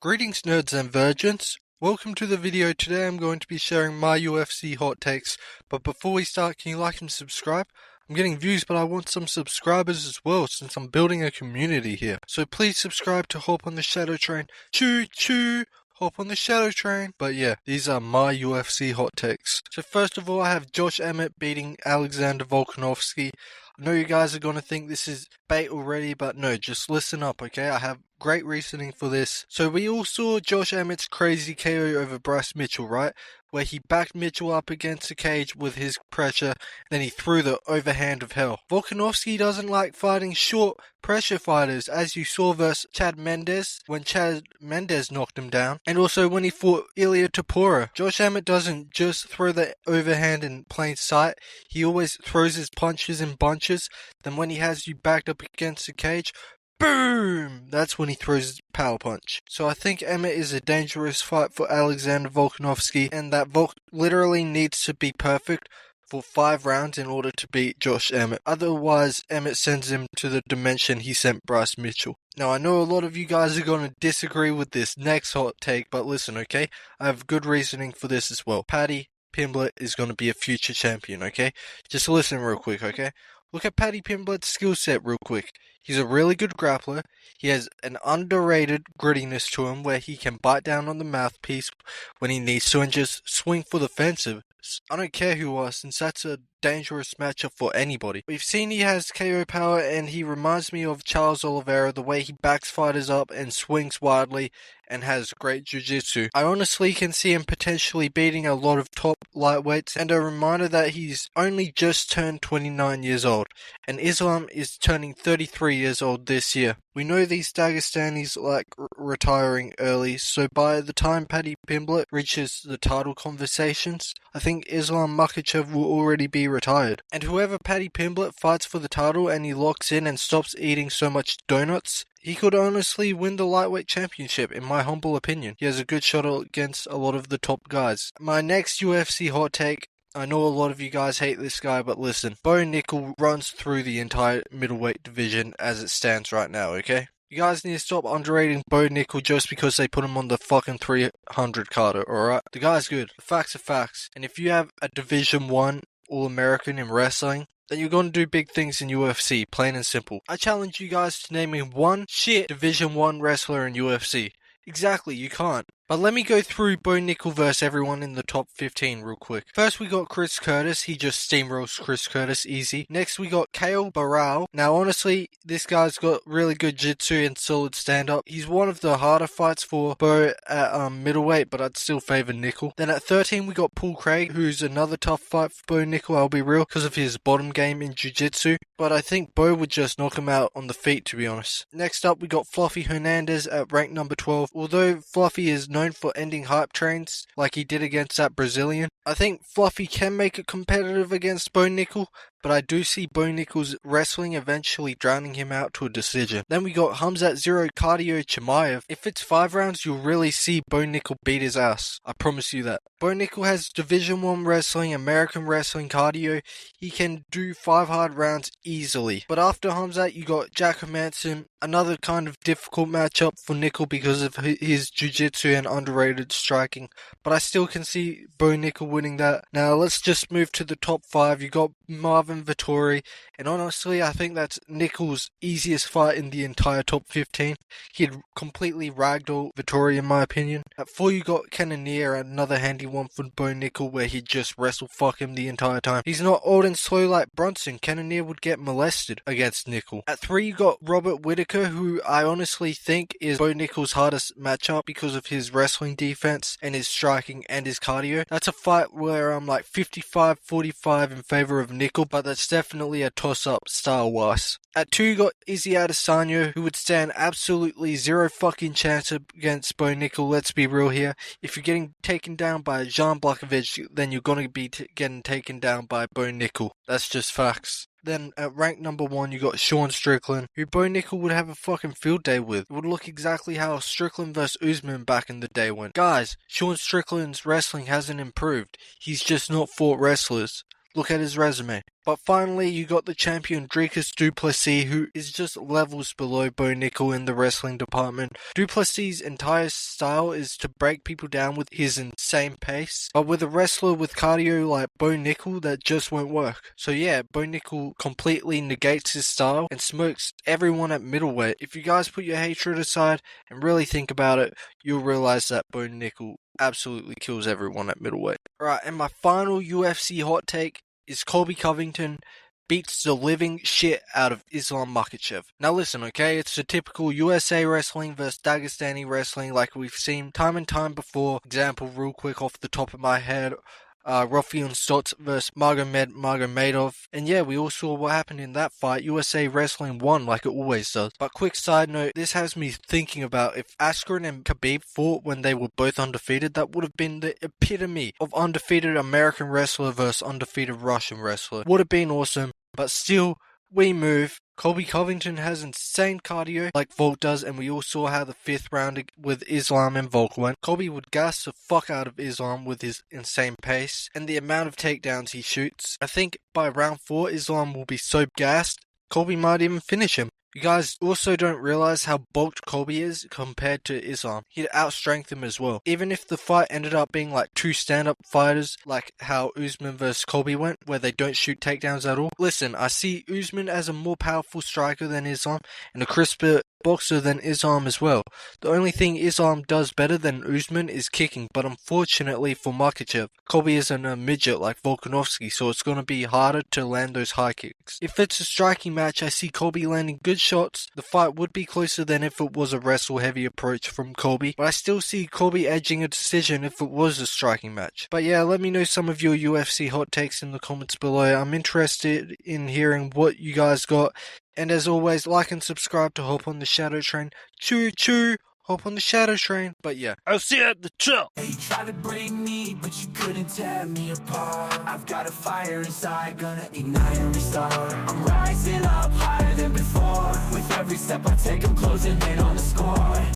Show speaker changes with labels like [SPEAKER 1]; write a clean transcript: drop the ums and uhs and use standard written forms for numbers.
[SPEAKER 1] Greetings nerds and virgins, welcome to the video. Today I'm going to be sharing my UFC hot takes, but before we start, can you like and subscribe? I'm getting views, but I want some subscribers as well since I'm building a community here. So please subscribe to hop on the shadow train. Choo choo! Hop on the shadow train. But yeah, these are my UFC hot takes. So first of all, I have Josh Emmett beating Alexander Volkanovski. I know you guys are going to think this is bait already, but no, just listen up, okay? I have great reasoning for this. So we all saw Josh Emmett's crazy KO over Bryce Mitchell, right? Where he backed Mitchell up against the cage with his pressure, then he threw the overhand of hell. Volkanovski doesn't like fighting short pressure fighters, as you saw versus Chad Mendes, when Chad Mendes knocked him down, and also when he fought Ilia Topuria. Josh Emmett doesn't just throw the overhand in plain sight, he always throws his punches in bunches, then when he has you backed up against the cage, boom! That's when he throws his power punch. So I think Emmett is a dangerous fight for Alexander Volkanovski, and that Volk literally needs to be perfect for 5 rounds in order to beat Josh Emmett. Otherwise, Emmett sends him to the dimension he sent Bryce Mitchell. Now, I know a lot of you guys are going to disagree with this next hot take, but listen, okay? I have good reasoning for this as well. Paddy Pimblett is going to be a future champion, okay? Just listen real quick, okay? Look at Paddy Pimblett's skill set real quick. He's a really good grappler. He has an underrated grittiness to him where he can bite down on the mouthpiece when he needs to and just swing for the fences. I don't care who are, since that's a dangerous matchup for anybody. We've seen he has KO power, and he reminds me of Charles Oliveira, the way he backs fighters up and swings wildly and has great jiu-jitsu. I honestly can see him potentially beating a lot of top lightweights, and a reminder that he's only just turned 29 years old, and Islam is turning 33 years old this year. We know these Dagestanis like retiring early, so by the time Paddy Pimblett reaches the title conversations, I think Islam Makhachev will already be retired. And whoever Paddy Pimblett fights for the title and he locks in and stops eating so much donuts, he could honestly win the lightweight championship, in my humble opinion. He has a good shot against a lot of the top guys. My next UFC hot take, I know a lot of you guys hate this guy, but listen. Bo Nickel runs through the entire middleweight division as it stands right now, okay? You guys need to stop underrating Bo Nickel just because they put him on the fucking 300 Carter, alright? The guy's good. The facts are facts. And if you have a Division 1 All-American in wrestling, then you're going to do big things in UFC, plain and simple. I challenge you guys to name me one shit Division 1 wrestler in UFC. Exactly, you can't. But let me go through Bo Nickel versus everyone in the top 15 real quick. First we got Chris Curtis. He just steamrolls Chris Curtis easy. Next we got Kale Barral. Now honestly, this guy's got really good jiu-jitsu and solid stand-up. He's one of the harder fights for Bo at middleweight, but I'd still favour Nickel. Then at 13 we got Paul Craig, who's another tough fight for Bo Nickel, I'll be real, because of his bottom game in jiu-jitsu. But I think Bo would just knock him out on the feet, to be honest. Next up we got Fluffy Hernandez at rank number 12. Although Fluffy is known for ending hype trains like he did against that Brazilian, I think Fluffy can make it competitive against Bo Nickel, but I do see Bo Nickel's wrestling eventually drowning him out to a decision. Then we got Hamzat Zero Cardio Chimaev. If it's 5 rounds, you'll really see Bo Nickel beat his ass. I promise you that. Bo Nickel has Division 1 wrestling, American wrestling cardio. He can do 5 hard rounds easily. But after Hamzat, you got Jack Hermanson. Another kind of difficult matchup for Nickel because of his jiu-jitsu and underrated striking. But I still can see Bo Nickel winning that. Now let's just move to the top 5. You got Marvin Vettori, and honestly I think that's Nickel's easiest fight in the entire top 15. He'd completely ragdoll Vettori in my opinion. At 4 you got Cannonier, another handy one for Bo Nickel where he'd just wrestle fuck him the entire time. He's not old and slow like Brunson. Cannonier would get molested against Nickel. At 3 you got Robert Whittaker, who I honestly think is Bo Nickel's hardest matchup because of his wrestling defense and his striking and his cardio. That's a fight where I'm like 55-45 in favor of Nickel, but that's definitely a toss-up style-wise. At 2 you got Izzy Adesanya, who would stand absolutely zero fucking chance against Bo Nickel. Let's be real here. If you're getting taken down by Jan Blachowicz, then you're going to be getting taken down by Bo Nickel. That's just facts. Then at rank number 1 you got Sean Strickland, who Bo Nickel would have a fucking field day with. It would look exactly how Strickland vs Usman back in the day went. Guys, Sean Strickland's wrestling hasn't improved. He's just not fought wrestlers. Look at his resume. But finally, you got the champion Dricus du Plessis, who is just levels below Bo Nickel in the wrestling department. Du Plessis' entire style is to break people down with his insane pace, but with a wrestler with cardio like Bo Nickel, that just won't work. So yeah, Bo Nickel completely negates his style and smokes everyone at middleweight. If you guys put your hatred aside and really think about it, you'll realize that Bo Nickel absolutely kills everyone at middleweight. Alright, and my final UFC hot take is Colby Covington beats the living shit out of Islam Makhachev. Now listen, okay, it's the typical USA wrestling versus Dagestani wrestling like we've seen time and time before. Example real quick off the top of my head, Rafion Stotts versus Magomedov. And yeah, we all saw what happened in that fight. USA Wrestling won like it always does. But quick side note, this has me thinking about if Askren and Khabib fought when they were both undefeated, that would have been the epitome of undefeated American wrestler versus undefeated Russian wrestler. Would have been awesome, but still, we move. Colby Covington has insane cardio like Volk does, and we all saw how the 5th round with Islam and Volk went. Colby would gas the fuck out of Islam with his insane pace and the amount of takedowns he shoots. I think by round 4, Islam will be so gassed, Colby might even finish him. You guys also don't realize how bulked Colby is compared to Islam. He'd outstrength him as well. Even if the fight ended up being like 2 stand-up fighters, like how Usman versus Colby went, where they don't shoot takedowns at all. Listen, I see Usman as a more powerful striker than Islam, and a crisper boxer than Islam as well. The only thing Islam does better than Usman is kicking, but unfortunately for Makhachev, Colby isn't a midget like Volkanovski, so it's going to be harder to land those high kicks. If it's a striking match, I see Colby landing good shots. The fight would be closer than if it was a wrestle-heavy approach from Colby, but I still see Colby edging a decision if it was a striking match. But yeah, let me know some of your UFC hot takes in the comments below. I'm interested in hearing what you guys got. And as always, like and subscribe to hop on the Shadow Train. Choo choo! Hop on the Shadow Train. But yeah, I'll see you at the top.
[SPEAKER 2] You tried to break me, but you couldn't tear me apart. I've got a fire inside, gonna ignite and restart. I'm rising up higher than before. With every step I take, I'm closing in on the score.